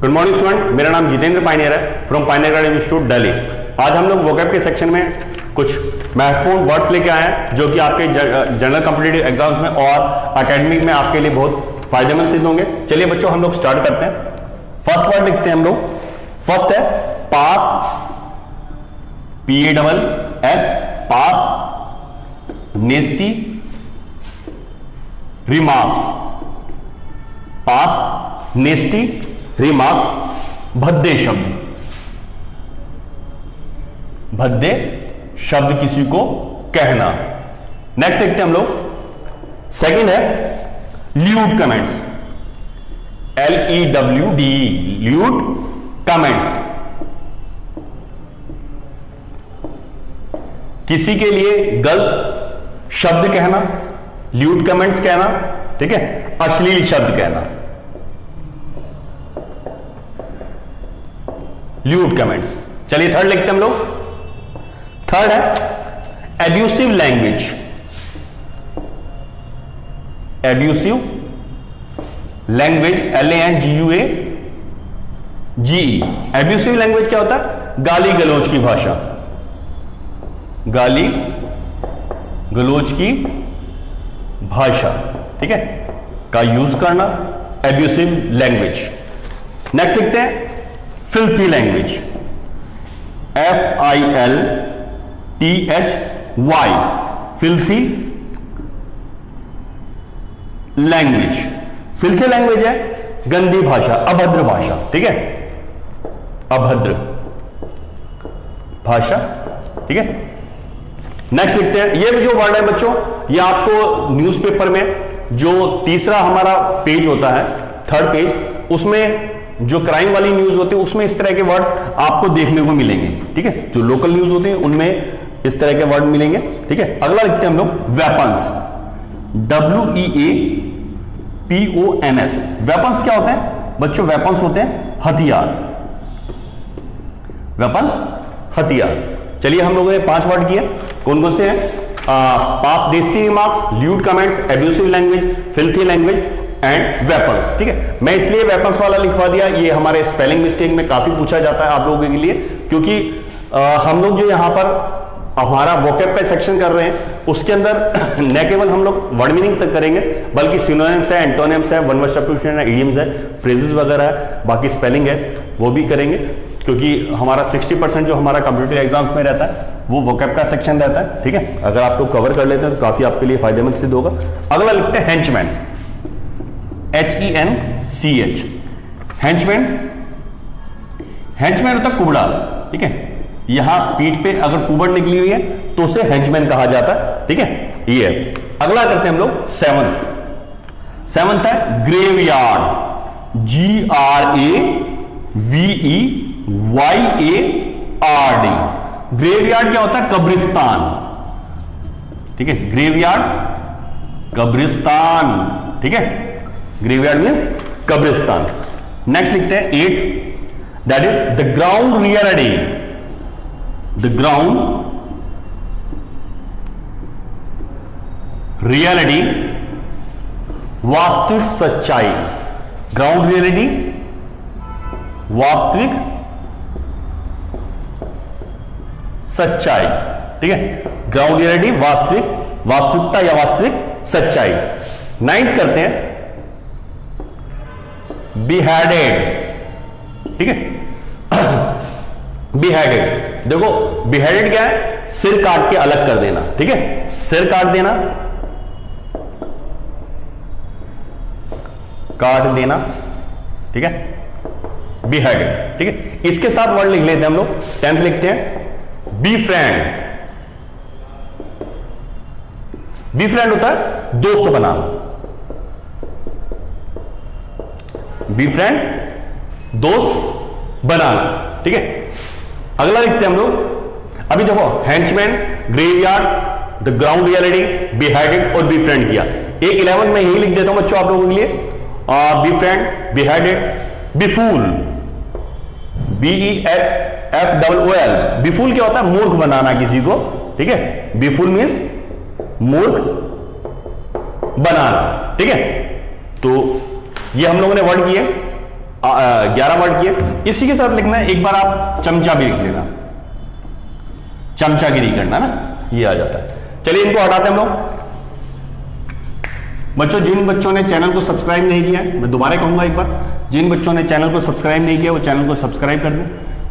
Good morning student, मेरा नाम Jitendra pioneer है from pioneer academy institute Delhi. आज हम लोग वोकैब के सेक्शन में कुछ महत्वपूर्ण वर्ड्स लेके आए हैं जो कि आपके जनरल कॉम्पिटिटिव एग्जाम्स में और एकेडमिक में आपके लिए बहुत फायदेमंद सिद्ध होंगे। चलिए बच्चों, हम लोग स्टार्ट करते हैं। फर्स्ट वर्ड लिखते हैं हम लोग। फर्स्ट है पास, PASS, पास, नेस्टी, रिमार्क्स, पास, नेस्टी, रिमार्क्स, भद्दे शब्द। भद्दे शब्द किसी को कहना। नेक्स्ट देखते हैं हम लोग। सेकंड है lewd comments, LEWDE, lewd comments, किसी के लिए गलत शब्द कहना, ल्यूड कमेंट्स कहना, ठीक है, अश्लील शब्द कहना, ल्यूड कमेंट्स। चलिए थर्ड लिखते हैं हम लोग। थर्ड है abusive language, abusive language, LANGUAGE। Abusive language क्या होता है? गाली गलौज की भाषा, गाली गलौज की भाषा, ठीक है, का यूज करना, एब्यूसिव लैंग्वेज। नेक्स्ट लिखते हैं filthy language, FILTHY, filthy language. Filthy language है गंदी भाषा, अभद्र भाषा, ठीक है, अभद्र भाषा, ठीक है। नेक्स्ट लिखते हैं, ये भी जो वर्ड है बच्चों, ये आपको न्यूज़पेपर में जो तीसरा हमारा पेज होता है, थर्ड पेज, उसमें जो क्राइम वाली न्यूज होती है उसमें इस तरह के वर्ड्स आपको देखने को मिलेंगे, ठीक है। जो लोकल न्यूज होती है उनमें इस तरह के वर्ड मिलेंगे, ठीक है। अगला लिखते हैं हम लोग वेपन्स, WEAPONS। वेपन्स क्या होते हैं बच्चों? वेपन्स होते हैं हथियार, वेपन्स हथियार। चलिए हम लोगों ने 5 वर्ड किए, कौन कौन से हैं? Pass, nasty remarks, lewd comments, abusive language, filthy language and weapons, ठीक है। मैं इसलिए वेपन्स वाला लिखवा दिया, ये हमारे स्पेलिंग मिस्टेक में काफी पूछा जाता है आप लोगों के लिए, क्योंकि हम लोग जो यहां पर हमारा वोकैब का सेक्शन कर रहे हैं उसके अंदर न केवल हम लोग वर्ड मीनिंग तक करेंगे बल्कि सिनोनिम्स है, एंटोनिम्स है, वन वर्ड सब्स्टिट्यूशन है, इडियम्स है, फ्रेजेस वगैरह है, बाकी स्पेलिंग है वो भी करेंगे, क्योंकि हमारा 60% जो हमारा कॉम्पिटिटिव एग्जाम्स में रहता है वो वोकैब का सेक्शन रहता है, ठीक है। अगर आप लोग कवर कर लेते हैं तो काफी आपके लिए फायदेमंद सिद्ध होगा। अगला लिखते हैं हेंचमैन, HENCH, हेंचमैन। हेंचमैन होता है कुबड़ा, ठीक है। यहां पीठ पे अगर कुबड़ निकली हुई है तो उसे हेंचमैन कहा जाता है, ठीक है। ये अगला करते हैं हम लोग सेवंथ। सेवंथ है ग्रेवयार्ड, GRAVEYARD। ग्रेवयार्ड क्या होता है? कब्रिस्तान, ठीक है। ग्रेवयार्ड कब्रिस्तान, ठीक है। ग्रेवयार्ड मीन्स कब्रिस्तान। नेक्स्ट लिखते हैं 8th, that is the ground reality, the ground reality, वास्तविक सच्चाई। ग्राउंड रियलिटी वास्तविक सच्चाई, ठीक है। ग्राउंड रियलिटी वास्तविकता या वास्तविक सच्चाई। 9th करते हैं बिहेडेड, ठीक है। बिहेडेड, देखो बिहेडेड क्या है? सिर काट के अलग कर देना, ठीक है, सिर काट देना, काट देना, ठीक है, बिहेडेड, ठीक है। इसके साथ वर्ड लिख लेते हैं हम लोग। 10th लिखते हैं बीफ्रेंड। बीफ्रेंड होता है दोस्त बनाना, बीफ्रेंड दोस्त बनाना, ठीक है। अगला लिखते हैं हम लोग। अभी देखो henchman, graveyard, the ground reality, beheaded और बीफ्रेंड किया। एक 11 में यही लिख देता हूं बच्चों आप लोगों के लिए, बीफ्रेंड, बिहेडेड, बिफूल, BEFOOL। बिफूल क्या होता है? मूर्ख बनाना किसी को, ठीक है। बिफूल मीन्स मूर्ख बनाना, ठीक है। तो ये हम लोगों ने वर्ड किए। 11 वर्ड किए। इसी के साथ लिखना है, एक बार आप चमचा भी लिख लेना, चमचागिरी करना ना, ये आ जाता है। चलिए इनको हटाते हैं हम लोग। बच्चों, जिन बच्चों ने चैनल को सब्सक्राइब नहीं किया है, मैं दोबारा कहूंगा एक बार, जिन बच्चों ने चैनल को सब्सक्राइब नहीं किया वो चैनल को सब्सक्राइब कर दें,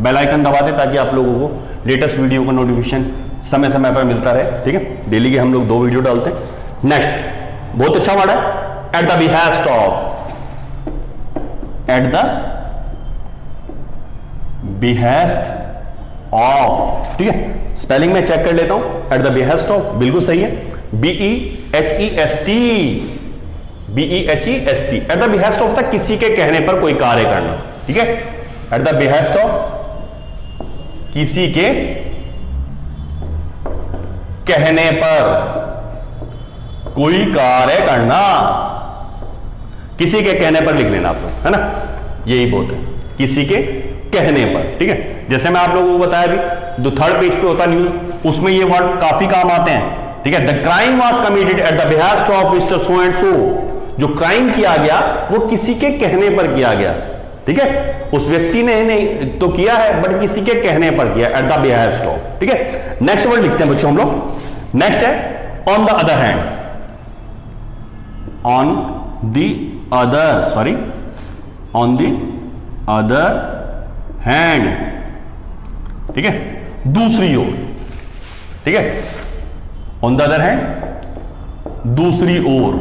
बेल आइकन दबा दें, ताकि आप लोगों को लेटेस्ट वीडियो का नोटिफिकेशन समय समय पर मिलता रहे। ठीक है, डेली के हम लोग 2 वीडियो डालते हैं। नेक्स्ट, बहुत अच्छा वर्ड है, at the behest of, at the behest of. ठीक है, स्पेलिंग में चेक कर लेता हूं, एट द बिहेस्ट ऑफ बिल्कुल सही है, BEHEST, BEHEST, at the behest of था किसी के कहने पर कोई कार्य करना। ठीक है, एट द बिहेस्ट ऑफ किसी के कहने पर कोई कार्य करना, किसी के कहने पर लिख लेना आपको, है ना, यही बहुत है, किसी के कहने पर। ठीक है, जैसे मैं आप लोगों को बताया भी, जो 3rd पेज पे होता न्यूज, उसमें ये वर्ड काफी काम आते हैं। ठीक है, the crime was committed at the behest of mister so and so, जो क्राइम किया गया वो किसी के कहने पर किया गया। ठीक है, उस व्यक्ति ने नहीं तो किया है, बट किसी के कहने पर किया, एट द बिहेस्ट ऑफ। ठीक है, नेक्स्ट वर्ड लिखते हैं बच्चों हम लोग। नेक्स्ट है on the other hand, on the other, sorry, on the other hand. ठीक है, दूसरी ओर। ठीक है, ऑन द अदर हैंड, दूसरी ओर।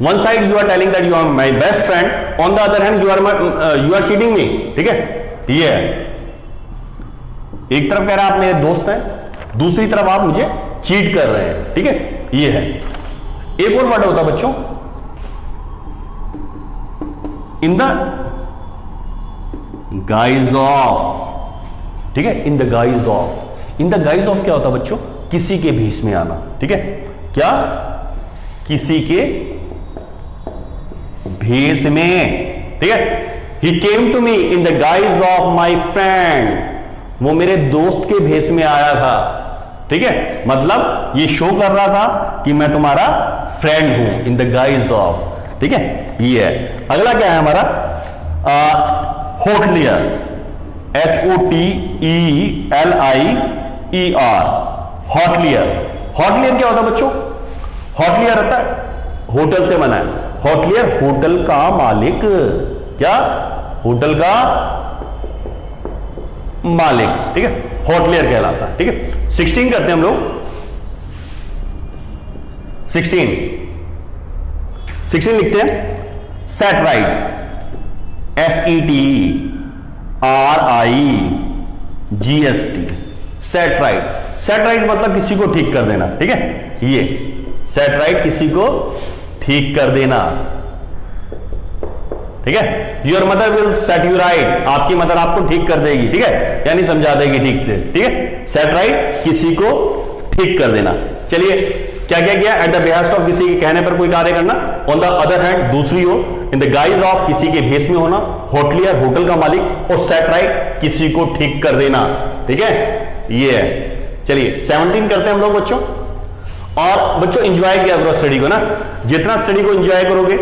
One side you are telling that you are my best friend, on the other hand you are cheating me. ठीक है, ये है, एक तरफ कह रहा है आप मेरे दोस्त हैं, दूसरी तरफ आप मुझे चीट कर रहे हैं। ठीक है, ये है। एक और वर्ड होता है बच्चों, इन द गाइज ऑफ। ठीक है, इन the guise of, in the guise of क्या होता है बच्चों, किसी के भेष में आना। ठीक है, क्या, किसी के भेष में। ठीक है, he came to me in the guise of my friend, वो मेरे दोस्त के भेष में आया था। ठीक है, मतलब ये शो कर रहा था कि मैं तुम्हारा फ्रेंड हूं, इन द गाइज ऑफ। ठीक है, ये है। अगला क्या है हमारा, होटलियर, HOTELIER, हॉटलियर। हॉटलियर क्या होता है बच्चों, हॉटलियर होता है, होटल से बना है, हॉटलियर होटल का मालिक। क्या, होटल का मालिक। ठीक है, हॉटलियर कहलाता है। ठीक है, 16 करते हैं हम लोग। 16 लिखते हैं, set right, SETRIGHT, set right. Set right मतलब किसी को ठीक कर देना। ठीक है, ये सेट राइट, किसी को ठीक कर देना। ठीक है, your mother will set you right, आपकी मदर आपको ठीक कर देगी। ठीक है, यानी समझा देगी ठीक से। ठीक है, सेट राइट, किसी को ठीक कर देना। चलिए क्या क्या किया, एट द बिहेस्ट ऑफ, किसी के कहने पर कोई कार्य करना, ऑन द अदर हैंड, दूसरी ओर, इन द गाइज ऑफ, किसी के भेष में होना, होटलियर, होटल का मालिक, और सेट राइट, किसी को ठीक कर देना। ठीक है, ये है। चलिए 17 करते हैं हम लोग बच्चों। और बच्चों एंजॉय किया करो स्टडी को ना, जितना स्टडी को एंजॉय करोगे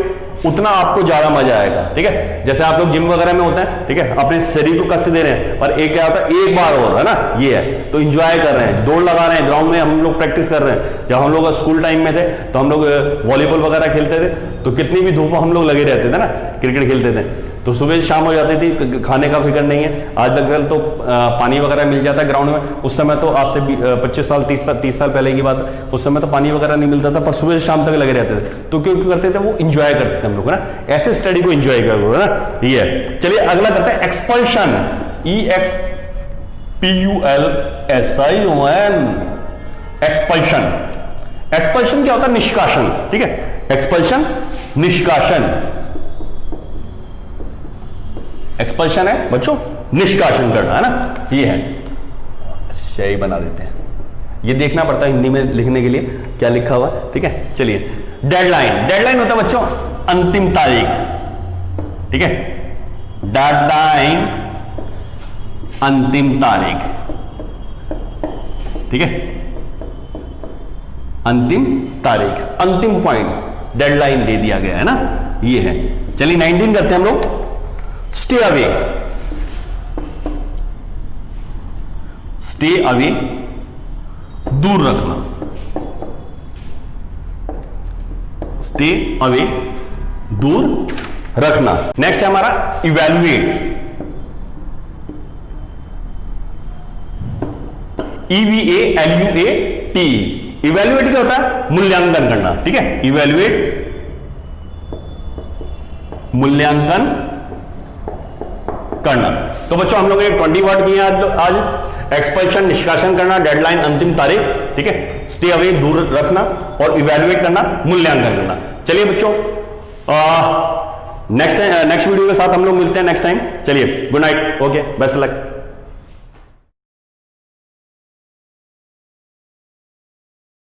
उतना आपको ज्यादा मजा आएगा। ठीक है, जैसे आप लोग जिम वगैरह में होते हैं, ठीक है, अपने शरीर को कष्ट दे रहे हैं, पर एक क्या होता है, एक बार और, है ना, ये है, तो एंजॉय कर रहे हैं, दौड़ लगा रहे हैं, ग्राउंड में हम लोग प्रैक्टिस कर रहे हैं। जब हम लोग स्कूल टाइम में थे तो हम लोग वॉलीबॉल वगैरह खेलते थे, तो कितनी भी धूप हम लोग लगे रहते थे ना, क्रिकेट खेलते थे, तो सुबह शाम हो जाती थी, खाने का फिक्र नहीं है। आजकल तो पानी वगैरह मिल जाता है ग्राउंड में, उस समय तो आज से 25 साल 30 साल पहले की बात है, उस समय तो पानी वगैरह नहीं मिलता था, पर सुबह से शाम तक लगे रहते थे। तो क्यों करते थे, वो इंजॉय करते थे हम लोग ना, ऐसे स्टडी को इंजॉय करो ना, ये है। चलिए अगला करते हैं एक्सपल्शन, EXPULSION, एक्सपल्शन। एक्सपल्शन क्या होता है, निष्कासन। ठीक है, एक्सपल्शन, निष्कासन। एक्सपल्शन है बच्चों, निष्कासन करना, है ना, ये है। सही बना देते हैं, ये देखना पड़ता है हिंदी में लिखने के लिए क्या लिखा हुआ। ठीक है, चलिए डेडलाइन। डेडलाइन होता है बच्चों अंतिम तारीख। ठीक है, डेडलाइन, अंतिम तारीख। ठीक है, अंतिम तारीख, अंतिम पॉइंट, डेडलाइन दे दिया गया है ना, ये है। चलिए 19 करते हैं हम लोग। स्टे अवे, स्टे अवे दूर रखना, स्टे अवे दूर रखना। नेक्स्ट है हमारा इवैल्यूएट, EVALUAT। इवैल्यूएट क्या होता है? मूल्यांकन करना, ठीक है। इवैल्यूएट मूल्यांकन करना। तो बच्चों हम लोग ने 20 वर्ड किए आज। एक्सपल्शन निष्कासन करना, डेडलाइन अंतिम तारीख, ठीक है। स्टे अवे दूर रखना और इवैल्यूएट करना, मूल्यांकन करना। चलिए बच्चों नेक्स्ट वीडियो के साथ हम लोग मिलते हैं नेक्स्ट टाइम। चलिए good night, okay, best luck.